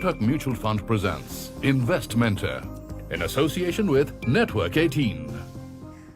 Kotak Mutual Fund presents Invest Mentor in association with Network 18.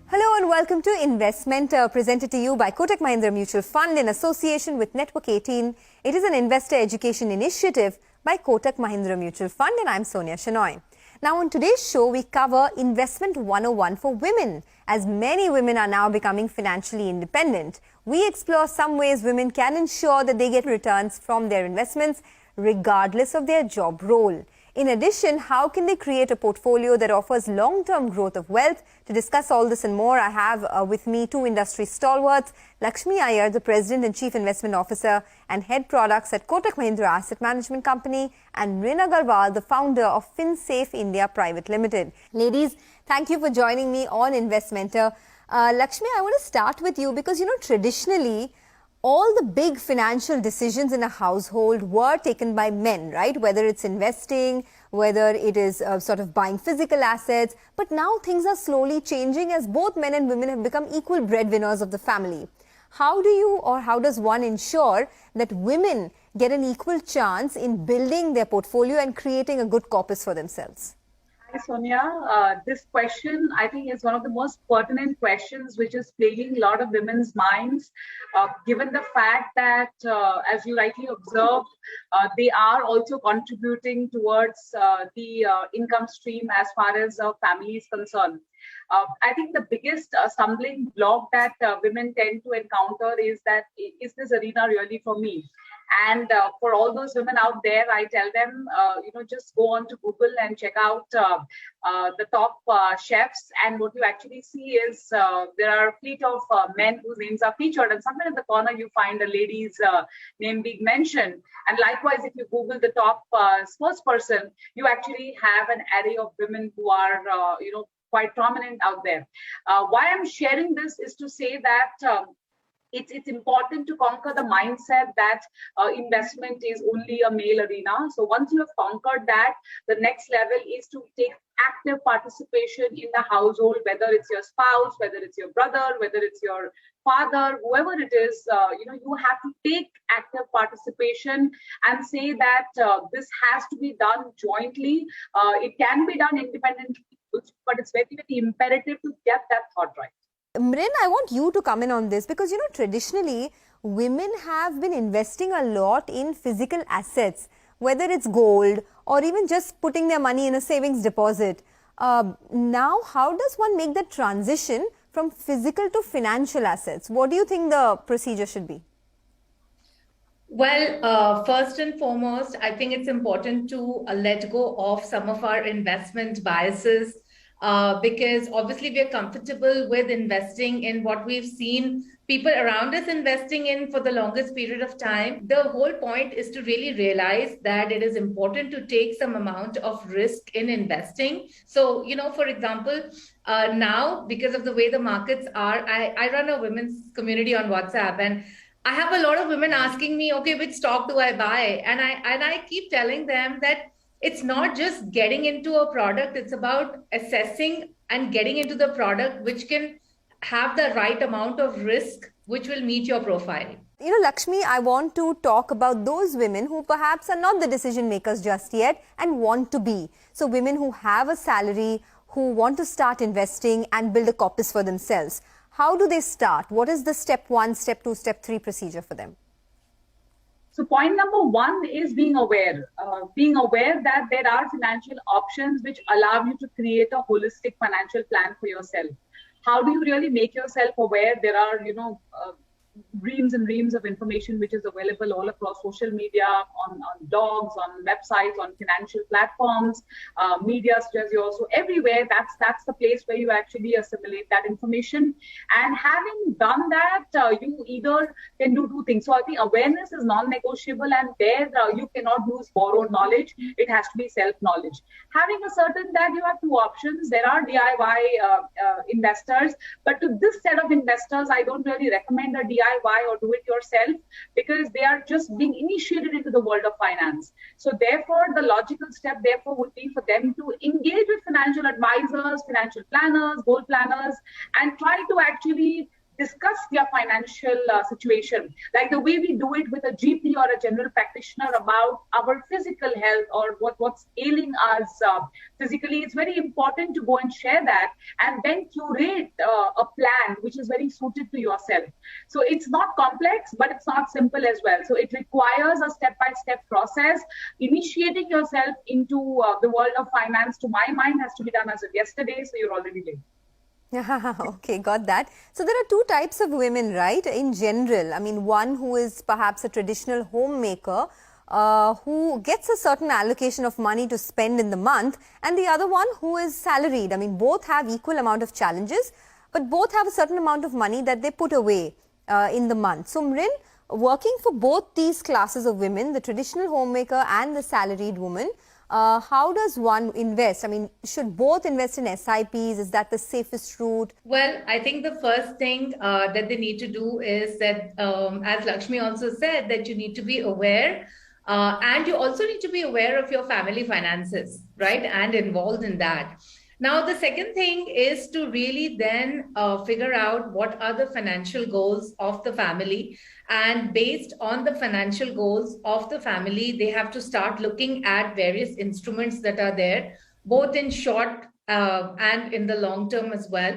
Hello and welcome to Invest Mentor, presented to you by Kotak Mahindra Mutual Fund in association with Network 18. It is an investor education initiative by Kotak Mahindra Mutual Fund, and I'm Sonia Shenoy. Now on today's show, we cover Investment 101 for women. As many women are now becoming financially independent, we explore some ways women can ensure that they get returns from their investments regardless of their job role. In addition, how can they create a portfolio that offers long-term growth of wealth? To discuss all this and more, I have with me two industry stalwarts, Lakshmi Iyer, the President and Chief Investment Officer and Head Products at Kotak Mahindra Asset Management Company, and Mrin Agarwal, the founder of FinSafe India Private Limited. Ladies, thank you for joining me on Invest Mentor. Lakshmi, I want to start with you because, traditionally, all the big financial decisions in a household were taken by men, right? Whether it's investing, whether it is sort of buying physical assets. But now things are slowly changing as both men and women have become equal breadwinners of the family. How do you or how does one ensure that women get an equal chance in building their portfolio and creating a good corpus for themselves? Hi, Sonia. This question, I think, is one of the most pertinent questions which is plaguing a lot of women's minds, given the fact that, as you rightly observed, they are also contributing towards the income stream as far as family is concerned. I think the biggest stumbling block that women tend to encounter is that, is this arena really for me? And for all those women out there, I tell them, just go on to Google and check out the top chefs. And what you actually see is there are a fleet of men whose names are featured. And somewhere in the corner, you find a lady's name being mentioned. And likewise, if you Google the top spokesperson, you actually have an array of women who are, quite prominent out there. Why I'm sharing this is to say that it's important to conquer the mindset that investment is only a male arena. So once you have conquered that, the next level is to take active participation in the household, whether it's your spouse, whether it's your brother, whether it's your father, whoever it is, you have to take active participation and say that this has to be done jointly. It can be done independently, but it's very, very imperative to get that thought right. Mrin, I want you to come in on this because, traditionally, women have been investing a lot in physical assets, whether it's gold or even just putting their money in a savings deposit. Now, how does one make that transition from physical to financial assets? What do you think the procedure should be? Well, first and foremost, I think it's important to let go of some of our investment biases. Because obviously we are comfortable with investing in what we've seen people around us investing in for the longest period of time. The whole point is to really realize that it is important to take some amount of risk in investing. So, for example, now, because of the way the markets are, I run a women's community on WhatsApp, and I have a lot of women asking me, okay, which stock do I buy? And I keep telling them that it's not just getting into a product, it's about assessing and getting into the product which can have the right amount of risk, which will meet your profile. Lakshmi, I want to talk about those women who perhaps are not the decision makers just yet and want to be. So women who have a salary, who want to start investing and build a corpus for themselves. How do they start? What is the step 1, step 2, step 3 procedure for them? So point number 1 is being aware that there are financial options which allow you to create a holistic financial plan for yourself. How do you really make yourself aware? There are, reams and reams of information which is available all across social media, on blogs, on websites, on financial platforms, media such as yours. So everywhere, that's the place where you actually assimilate that information. And having done that, you either can do 2 things. So I think awareness is non-negotiable, and there you cannot use borrowed knowledge. It has to be self-knowledge. Having ascertained that, you have 2 options. There are DIY investors, but to this set of investors, I don't really recommend a DIY or do it yourself, because they are just being initiated into the world of finance. So therefore, the logical step would be for them to engage with financial advisors, financial planners, goal planners, and try to actually discuss their financial situation, like the way we do it with a GP or a general practitioner about our physical health or what's ailing us physically. It's very important to go and share that and then curate a plan which is very suited to yourself. So it's not complex, but it's not simple as well. So it requires a step-by-step process. Initiating yourself into the world of finance, to my mind, has to be done as of yesterday, so you're already late. Okay, got that. So there are two types of women, right? In general, I mean, one who is perhaps a traditional homemaker, who gets a certain allocation of money to spend in the month, and the other one who is salaried. I mean, both have equal amount of challenges, but both have a certain amount of money that they put away in the month. So Mrin, working for both these classes of women, the traditional homemaker and the salaried woman, how does one invest? I mean, should both invest in SIPs? Is that the safest route? Well, I think the first thing that they need to do is that, as Lakshmi also said, that you need to be aware, and you also need to be aware of your family finances, right? And involved in that. Now, the second thing is to really then figure out what are the financial goals of the family. And based on the financial goals of the family, they have to start looking at various instruments that are there, both in short and in the long term as well.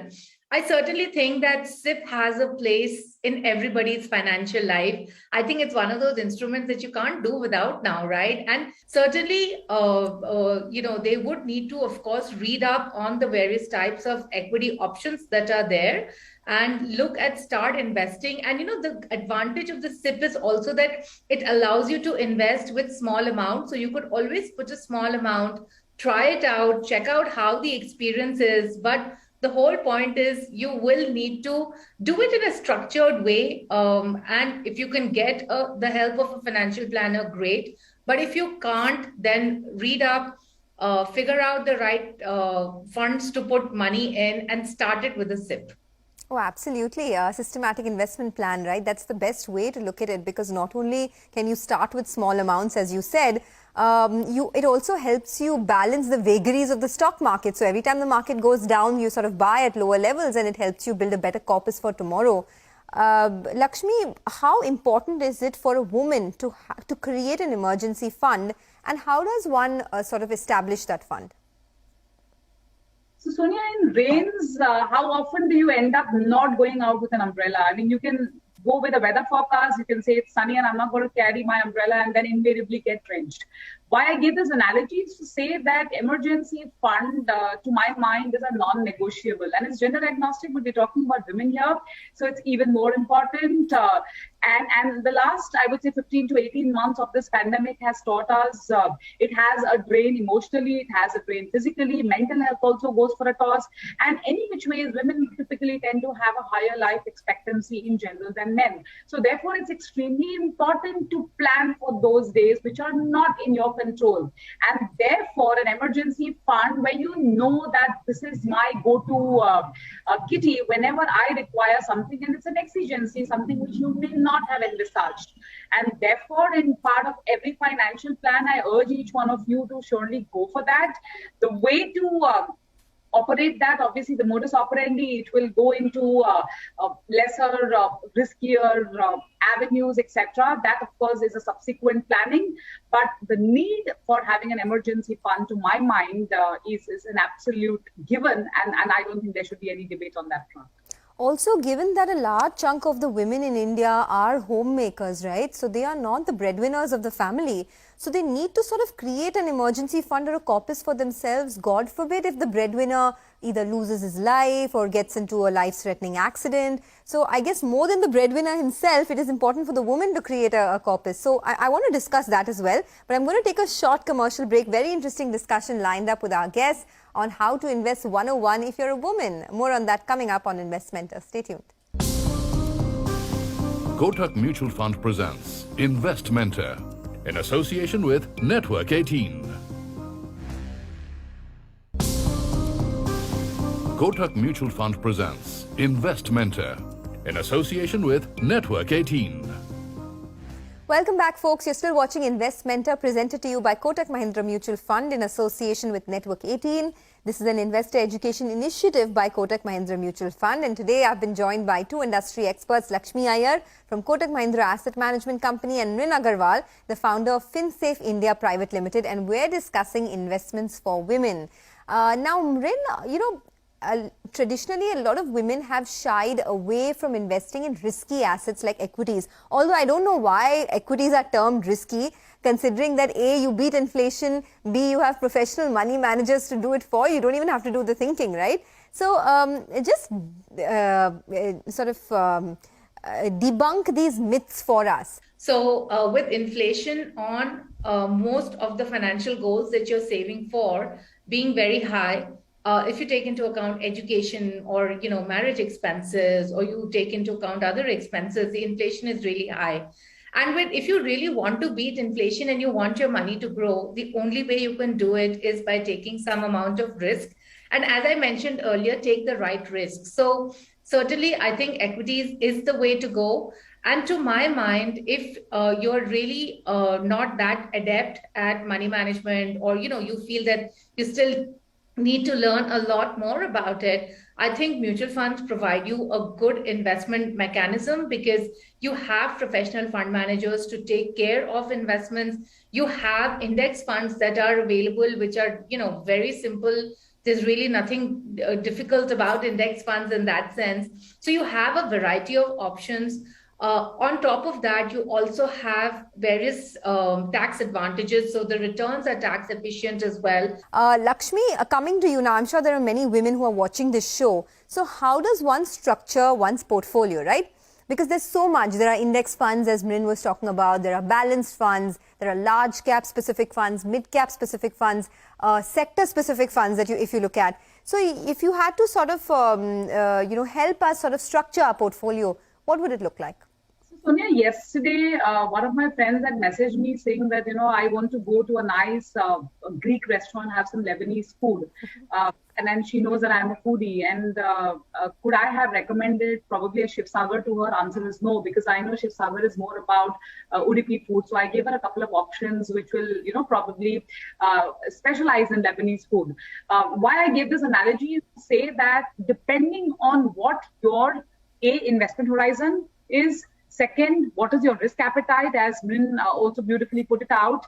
I certainly think that SIP has a place in everybody's financial life. I think it's one of those instruments that you can't do without now, right? And certainly, they would need to, of course, read up on the various types of equity options that are there and start investing. And, the advantage of the SIP is also that it allows you to invest with small amounts. So you could always put a small amount, try it out, check out how the experience is. But the whole point is you will need to do it in a structured way. And if you can get the help of a financial planner, great. But if you can't, then read up, figure out the right funds to put money in and start it with a SIP. Oh, absolutely. A systematic investment plan, right? That's the best way to look at it, because not only can you start with small amounts, as you said, it also helps you balance the vagaries of the stock market. So every time the market goes down, you sort of buy at lower levels, and it helps you build a better corpus for tomorrow. Lakshmi, how important is it for a woman to create an emergency fund, and how does one sort of establish that fund? So Sonia, in rains, how often do you end up not going out with an umbrella? I mean, you can go with a weather forecast, you can say it's sunny and I'm not going to carry my umbrella, and then invariably get drenched. Why I give this analogy is to say that emergency fund, to my mind, is a non-negotiable, and it's gender agnostic, but we're talking about women here, so it's even more important. And the last, I would say, 15 to 18 months of this pandemic has taught us it has a drain emotionally, it has a drain physically, mental health also goes for a toss, and any which ways, women typically tend to have a higher life expectancy in general than men. So therefore, it's extremely important to plan for those days which are not in your control. And therefore, an emergency fund where you know that this is my go-to kitty whenever I require something, and it's an exigency, something which you may not have envisaged. And therefore, in part of every financial plan, I urge each one of you to surely go for that. The way to operate that, obviously the modus operandi, it will go into lesser, riskier avenues, etc. That, of course, is a subsequent planning. But the need for having an emergency fund, to my mind, is an absolute given. And I don't think there should be any debate on that front. Also, given that a large chunk of the women in India are homemakers, right? So they are not the breadwinners of the family. So they need to sort of create an emergency fund or a corpus for themselves. God forbid if the breadwinner either loses his life or gets into a life-threatening accident. So I guess more than the breadwinner himself, it is important for the woman to create a corpus. So I want to discuss that as well. But I'm going to take a short commercial break. Very interesting discussion lined up with our guests on how to invest 101 if you're a woman. More on that coming up on Investmentor. Stay tuned. Kotak Mutual Fund presents Investmentor in association with Network 18. Kotak Mutual Fund presents Investmentor in association with Network 18. Welcome back, folks. You're still watching Investmentor, presented to you by Kotak Mahindra Mutual Fund in association with Network 18. This is an investor education initiative by Kotak Mahindra Mutual Fund, and today I've been joined by two industry experts, Lakshmi Iyer from Kotak Mahindra Asset Management Company and Mrin Agarwal, the founder of FinSafe India Private Limited, and we're discussing investments for women. Now, Mrin, traditionally, a lot of women have shied away from investing in risky assets like equities. Although I don't know why equities are termed risky, considering that A, you beat inflation, B, you have professional money managers to do it for you. You don't even have to do the thinking, right? So just debunk these myths for us. So with inflation on most of the financial goals that you're saving for being very high, if you take into account education or marriage expenses, or you take into account other expenses, the inflation is really high. And if you really want to beat inflation and you want your money to grow, the only way you can do it is by taking some amount of risk. And as I mentioned earlier, take the right risk. So certainly, I think equities is the way to go. And to my mind, if you're really not that adept at money management, or you feel that you still need to learn a lot more about it, I think mutual funds provide you a good investment mechanism, because you have professional fund managers to take care of investments. You have index funds that are available, which are very simple. There's really nothing difficult about index funds in that sense. So you have a variety of options. On top of that, you also have various tax advantages. So the returns are tax efficient as well. Lakshmi, coming to you now, I'm sure there are many women who are watching this show. So how does one structure one's portfolio, right? Because there's so much. There are index funds, as Mrin was talking about. There are balanced funds. There are large cap specific funds, mid cap specific funds, sector specific funds that if you look at. So if you had to sort of, help us sort of structure our portfolio, what would it look like? Sonia, yesterday, one of my friends had messaged me saying that, I want to go to a nice Greek restaurant, have some Lebanese food. And then she knows that I'm a foodie. And could I have recommended probably a Shiv Sagar to her? Answer is no, because I know Shiv Sagar is more about Udupi food. So I gave her a couple of options which will, probably specialize in Lebanese food. Why I gave this analogy is to say that depending on what your investment horizon is, second, what is your risk appetite, as Mrin also beautifully put it out,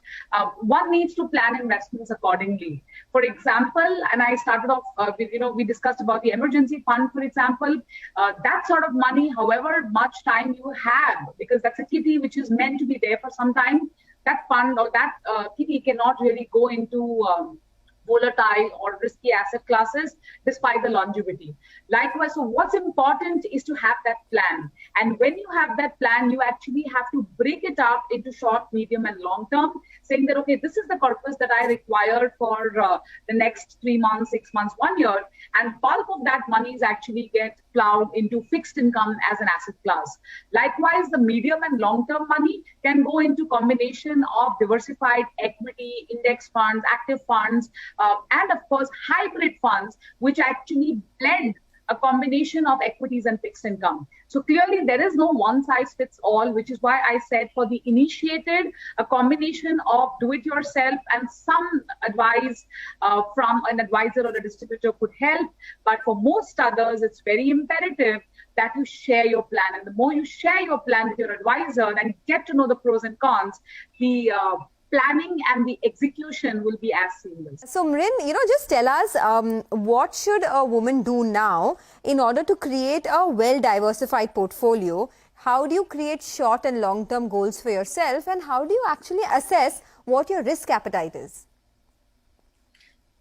one needs to plan investments accordingly. For example, and I started off, we discussed about the emergency fund, for example, that sort of money, however much time you have, because that's a kitty which is meant to be there for some time, that fund or that kitty cannot really go into volatile or risky asset classes despite the longevity. Likewise, so what's important is to have that plan. And when you have that plan, you actually have to break it up into short, medium, and long term, saying that, okay, this is the corpus that I require for the next 3 months, 6 months, 1 year. And bulk of that money is actually get plowed into fixed income as an asset class. Likewise, the medium and long-term money can go into combination of diversified equity, index funds, active funds, and of course, hybrid funds, which actually blend a combination of equities and fixed income. So clearly there is no one size fits all, which is why I said for the initiated, a combination of do it yourself and some advice from an advisor or a distributor could help. But for most others, it's very imperative that you share your plan. And the more you share your plan with your advisor and get to know the pros and cons, the planning and the execution will be as seamless. So Mrin, just tell us what should a woman do now in order to create a well-diversified portfolio? How do you create short and long-term goals for yourself, and how do you actually assess what your risk appetite is?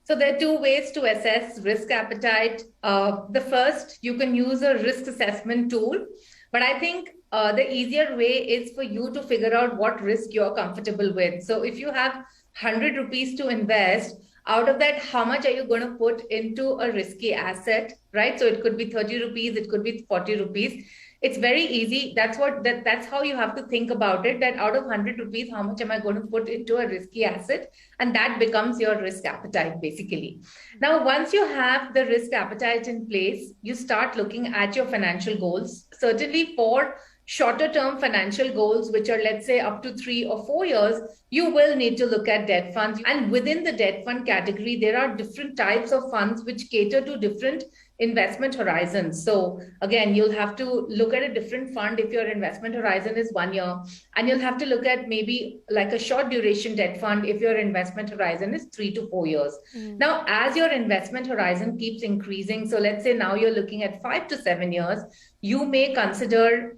So there are two ways to assess risk appetite. The first, you can use a risk assessment tool, but I think the easier way is for you to figure out what risk you're comfortable with. So if you have 100 rupees to invest, out of that, how much are you going to put into a risky asset, right? So it could be 30 rupees, it could be 40 rupees. It's very easy. That's how you have to think about it, that out of 100 rupees, how much am I going to put into a risky asset? And that becomes your risk appetite, basically. Now, once you have the risk appetite in place, you start looking at your financial goals. Certainly for shorter term financial goals, which are, let's say, up to 3 or 4 years, you will need to look at debt funds. And within the debt fund category, there are different types of funds which cater to different investment horizons. So again, you'll have to look at a different fund if your investment horizon is 1 year, and you'll have to look at maybe like a short duration debt fund if your investment horizon is 3 to 4 years. Now, as your investment horizon keeps increasing, so let's say now you're looking at 5 to 7 years, you may consider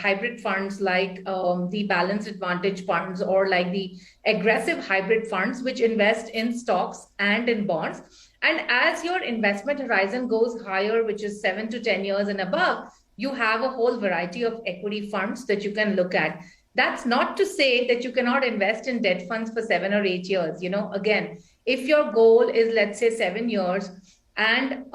hybrid funds like the balanced advantage funds, or like the aggressive hybrid funds, which invest in stocks and in bonds. And as your investment horizon goes higher, which is 7 to 10 years and above, you have a whole variety of equity funds that you can look at. That's not to say that you cannot invest in debt funds for 7 or 8 years. Again, if your goal is, let's say, 7 years, and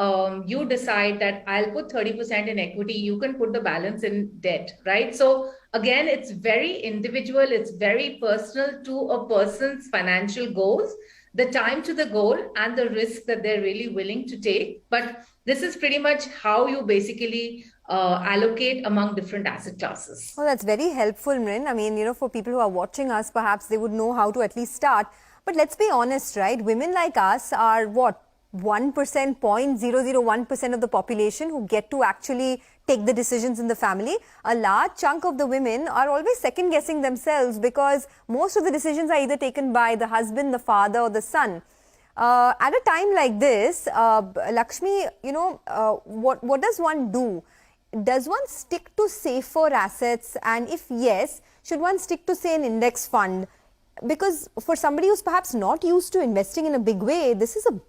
you decide that I'll put 30% in equity, you can put the balance in debt, right? So again, it's very individual, it's very personal to a person's financial goals, the time to the goal, and the risk that they're really willing to take. But this is pretty much how you basically allocate among different asset classes. Well, that's very helpful, Mrin. I mean, for people who are watching us, perhaps they would know how to at least start. But let's be honest, right? Women like us are what? 1%, 0.001% of the population who get to actually take the decisions in the family. A large chunk of the women are always second guessing themselves because most of the decisions are either taken by the husband, the father, or the son. At a time like this, Lakshmi, what does one do? Does one stick to safer assets? And if yes, should one stick to, say, an index fund? Because for somebody who's perhaps not used to investing in a big way, this is a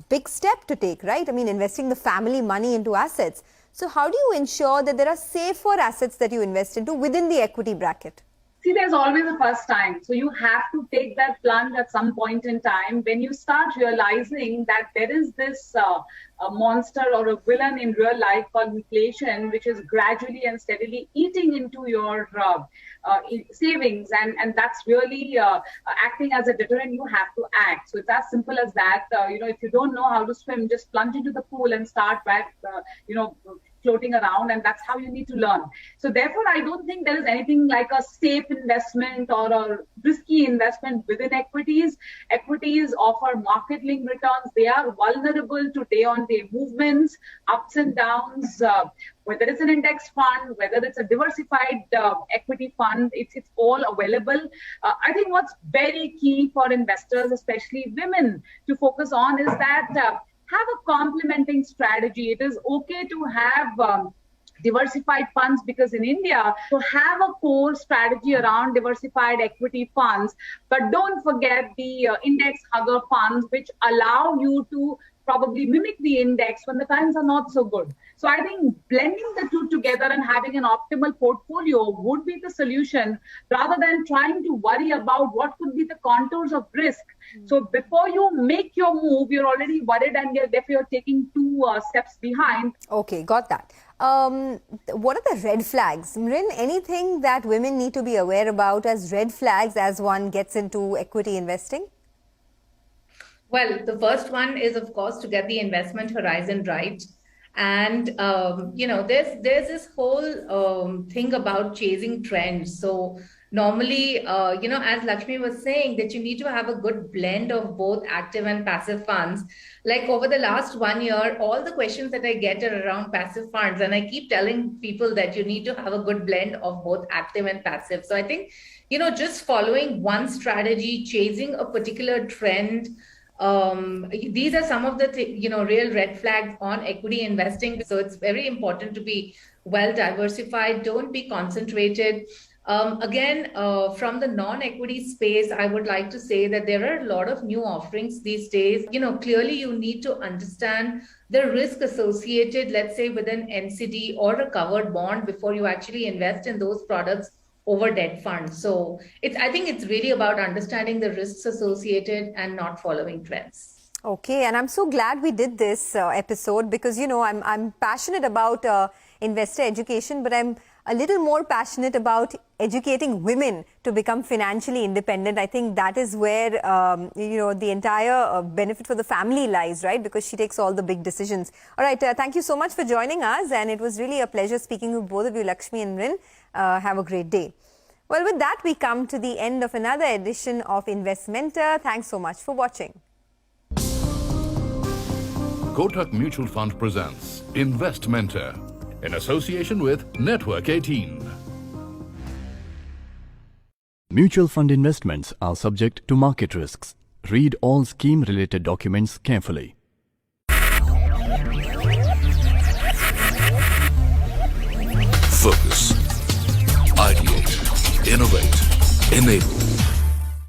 big step to take, right? I mean, investing the family money into assets. So how do you ensure that there are safer assets that you invest into within the equity bracket? See, there's always a first time. So you have to take that plunge at some point in time when you start realizing that there is this a monster or a villain in real life called inflation, which is gradually and steadily eating into your savings. And that's really acting as a deterrent. You have to act. So it's as simple as that. If you don't know how to swim, just plunge into the pool and start back, floating around, and that's how you need to learn. So therefore, I don't think there is anything like a safe investment or a risky investment within equities. Equities offer market-linked returns. They are vulnerable to day-on-day movements, ups and downs, whether it's an index fund, whether it's a diversified equity fund, it's all available. I think what's very key for investors, especially women, to focus on is that have a complementing strategy. It is okay to have diversified funds, because in India, to have a core strategy around diversified equity funds, but don't forget the index hugger funds, which allow you to probably mimic the index when the times are not so good. So I think blending the two together and having an optimal portfolio would be the solution, rather than trying to worry about what could be the contours of risk. So before you make your move, you're already worried, and therefore you're taking two steps behind. Okay, got that. What are the red flags? Mrin, anything that women need to be aware about as red flags as one gets into equity investing? Well, the first one is, of course, to get the investment horizon right. And, there's this whole thing about chasing trends. So normally, as Lakshmi was saying, that you need to have a good blend of both active and passive funds. Like over the last 1 year, all the questions that I get are around passive funds. And I keep telling people that you need to have a good blend of both active and passive. So I think, just following one strategy, chasing a particular trend, these are some of the real red flags on equity investing. So it's very important to be well diversified. Don't be concentrated. From the non-equity space, I would like to say that there are a lot of new offerings these days. Clearly you need to understand the risk associated, let's say, with an NCD or a covered bond before you actually invest in those products over debt funds. So I think it's really about understanding the risks associated and not following trends. Okay, and I'm so glad we did this episode because, I'm passionate about investor education, but I'm a little more passionate about educating women to become financially independent. I think that is where, the entire benefit for the family lies, right? Because she takes all the big decisions. All right, thank you so much for joining us. And it was really a pleasure speaking with both of you, Lakshmi and Mrin. Have a great day. Well, with that, we come to the end of another edition of Investmentor. Thanks so much for watching. Kotak Mutual Fund presents Investmentor in association with Network 18. Mutual fund investments are subject to market risks. Read all scheme-related documents carefully. Focus. Ideate. Innovate. Enable.